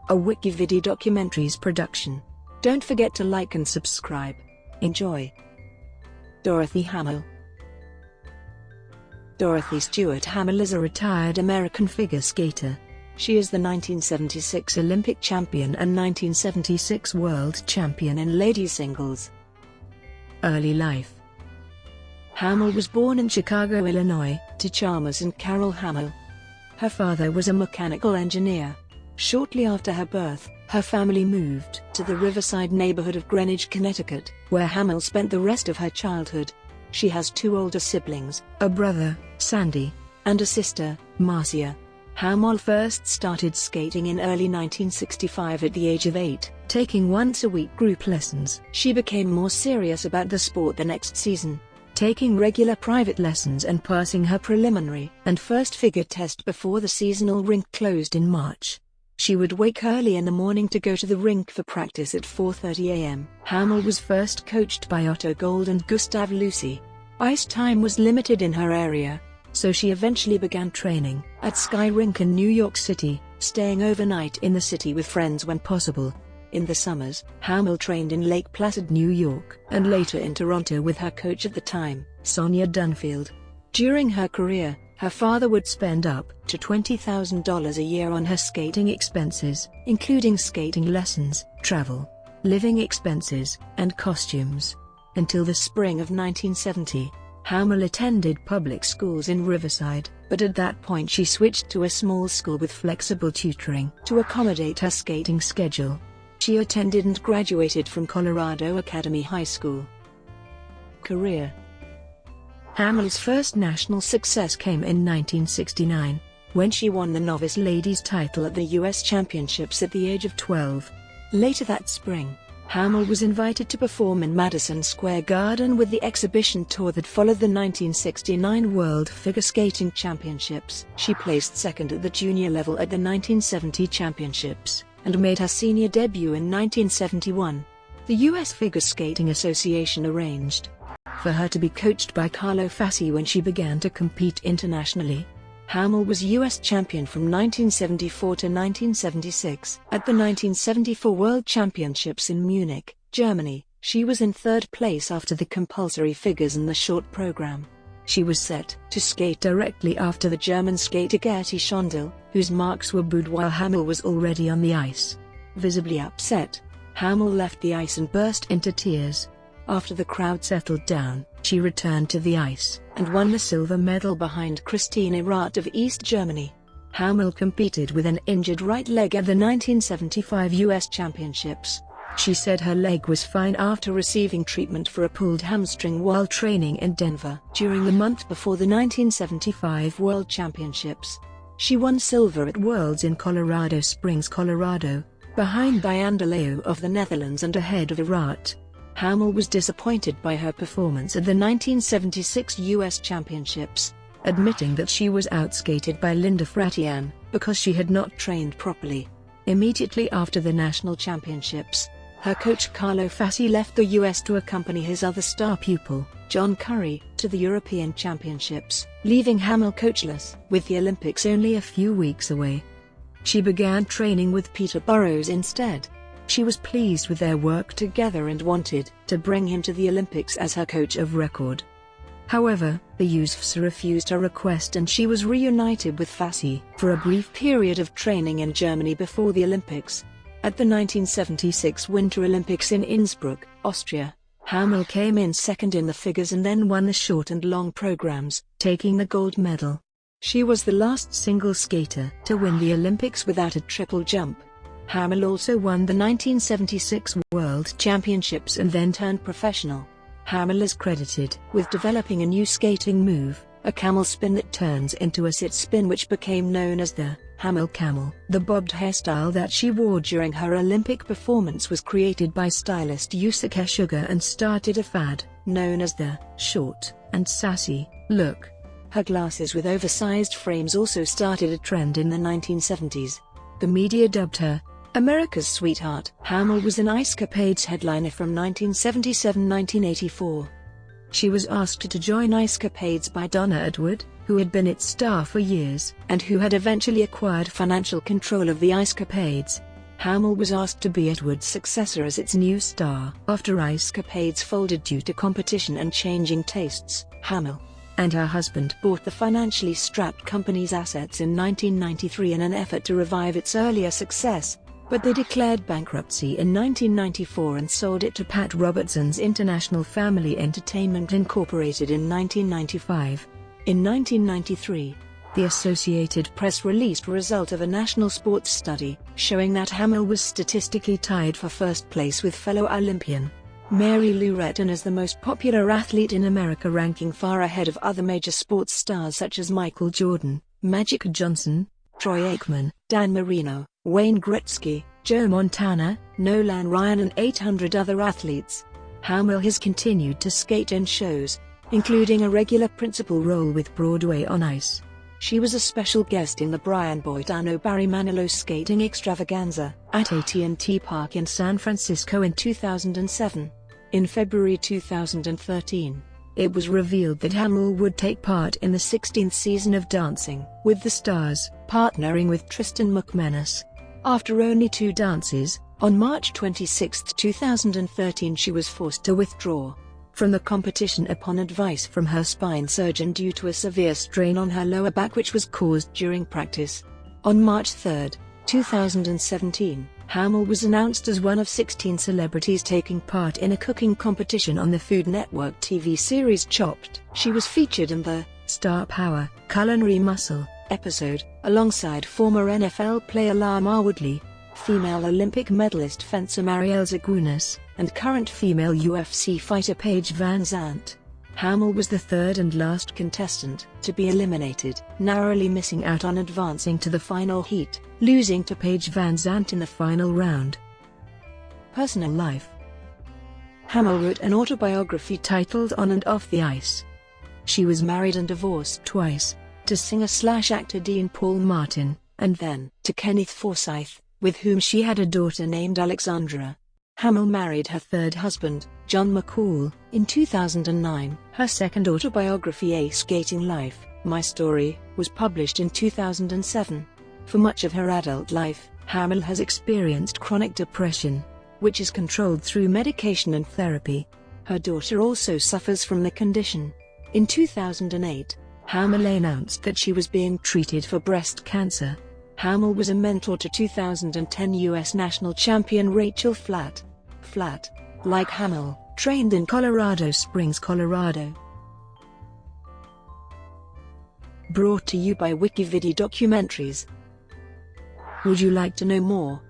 a WikiVidi documentaries production. Don't forget to like and subscribe. Enjoy. Dorothy Hamill. Dorothy Stuart Hamill is a retired American figure skater. She is the 1976 Olympic champion and 1976 world champion in ladies singles. Early life. Hamill was born in Chicago, Illinois, to Chalmers and Carol Hamill. Her father was a mechanical engineer. Shortly after her birth, her family moved to the Riverside neighborhood of Greenwich, Connecticut, where Hamill spent the rest of her childhood. She has two older siblings, a brother, Sandy, and a sister, Marcia. Hamill first started skating in early 1965 at the age of 8, taking once-a-week group lessons. She became more serious about the sport the next season, taking regular private lessons and passing her preliminary and first figure test before the seasonal rink closed in March. She would wake early in the morning to go to the rink for practice at 4:30 a.m. Hamill was first coached by Otto Gold and Gustav Lucy. Ice time was limited in her area, so she eventually began training at Sky Rink in New York City, staying overnight in the city with friends when possible. In the summers, Hamill trained in Lake Placid, New York, and later in Toronto with her coach at the time, Sonia Dunfield. During her career, her father would spend up to $20,000 a year on her skating expenses, including skating lessons, travel, living expenses, and costumes. Until the spring of 1970, Hamill attended public schools in Riverside, but at that point she switched to a small school with flexible tutoring to accommodate her skating schedule. She attended and graduated from Colorado Academy High School. Career. Hamill's first national success came in 1969, when she won the novice ladies title at the U.S. Championships at the age of 12. Later that spring, Hamill was invited to perform in Madison Square Garden with the exhibition tour that followed the 1969 World Figure Skating Championships. She placed second at the junior level at the 1970 Championships, and made her senior debut in 1971. The U.S. Figure Skating Association arranged for her to be coached by Carlo Fassi when she began to compete internationally. Hamill was U.S. champion from 1974 to 1976. At the 1974 World Championships in Munich, Germany, she was in third place after the compulsory figures and the short program. She was set to skate directly after the German skater Gerty Schondel, whose marks were booed while Hamill was already on the ice. Visibly upset, Hamill left the ice and burst into tears. After the crowd settled down, she returned to the ice and won the silver medal behind Christine Erath of East Germany. Hamill competed with an injured right leg at the 1975 U.S. Championships. She said her leg was fine after receiving treatment for a pulled hamstring while training in Denver. During the month before the 1975 World Championships, she won silver at Worlds in Colorado Springs, Colorado, behind Diane de Leeuw of the Netherlands and ahead of Erath. Hamill was disappointed by her performance at the 1976 U.S. Championships, admitting that she was outskated by Linda Fratian because she had not trained properly. Immediately after the national championships, her coach Carlo Fassi left the U.S. to accompany his other star pupil, John Curry, to the European Championships, leaving Hamill coachless. With the Olympics only a few weeks away, she began training with Peter Burrows instead. She was pleased with their work together and wanted to bring him to the Olympics as her coach of record. However, the USFS refused her request and she was reunited with Fassi for a brief period of training in Germany before the Olympics. At the 1976 Winter Olympics in Innsbruck, Austria, Hamill came in second in the figures and then won the short and long programs, taking the gold medal. She was the last single skater to win the Olympics without a triple jump. Hamill also won the 1976 World Championships and then turned professional. Hamill is credited with developing a new skating move, a camel spin that turns into a sit spin, which became known as the Hamill Camel. The bobbed hairstyle that she wore during her Olympic performance was created by stylist Yusuke Suga and started a fad known as the short and sassy look. Her glasses with oversized frames also started a trend in the 1970s. The media dubbed her America's Sweetheart. Hamill was an Ice Capades headliner from 1977-1984. She was asked to join Ice Capades by Donna Edward, who had been its star for years, and who had eventually acquired financial control of the Ice Capades. Hamill was asked to be Edward's successor as its new star. After Ice Capades folded due to competition and changing tastes, Hamill and her husband bought the financially strapped company's assets in 1993 in an effort to revive its earlier success, but they declared bankruptcy in 1994 and sold it to Pat Robertson's International Family Entertainment Incorporated in 1995. In 1993, the Associated Press released a result of a national sports study, showing that Hamill was statistically tied for first place with fellow Olympian Mary Lou Retton as the most popular athlete in America, ranking far ahead of other major sports stars such as Michael Jordan, Magic Johnson, Troy Aikman, Dan Marino, Wayne Gretzky, Joe Montana, Nolan Ryan and 800 other athletes. Hamill has continued to skate in shows, including a regular principal role with Broadway on Ice. She was a special guest in the Brian Boitano Barry Manilow skating extravaganza at AT&T Park in San Francisco in 2007. In February 2013, it was revealed that Hamill would take part in the 16th season of Dancing with the Stars, partnering with Tristan McManus. After only 2 dances, on March 26, 2013, she was forced to withdraw from the competition upon advice from her spine surgeon due to a severe strain on her lower back which was caused during practice. On March 3, 2017, Hamill was announced as one of 16 celebrities taking part in a cooking competition on the Food Network TV series Chopped. She was featured in the Star Power Culinary Muscle episode, alongside former NFL player Lamar Woodley, female Olympic medalist fencer Marielle Zagunas, and current female UFC fighter Paige Van Zandt. Hamill was the third and last contestant to be eliminated, narrowly missing out on advancing to the final heat, losing to Paige Van Zandt in the final round. Personal life. Hamill wrote an autobiography titled On and Off the Ice. She was married and divorced twice, to singer-actor Dean Paul Martin, and then to Kenneth Forsyth, with whom she had a daughter named Alexandra. Hamill married her third husband, John McCall, in 2009. Her second autobiography, A Skating Life, My Story, was published in 2007. For much of her adult life, Hamill has experienced chronic depression, which is controlled through medication and therapy. Her daughter also suffers from the condition. In 2008, Hamill announced that she was being treated for breast cancer. Hamill was a mentor to 2010 U.S. national champion Rachel Flatt. Flatt, like Hamill, trained in Colorado Springs, Colorado. Brought to you by WikiVidi Documentaries. Would you like to know more?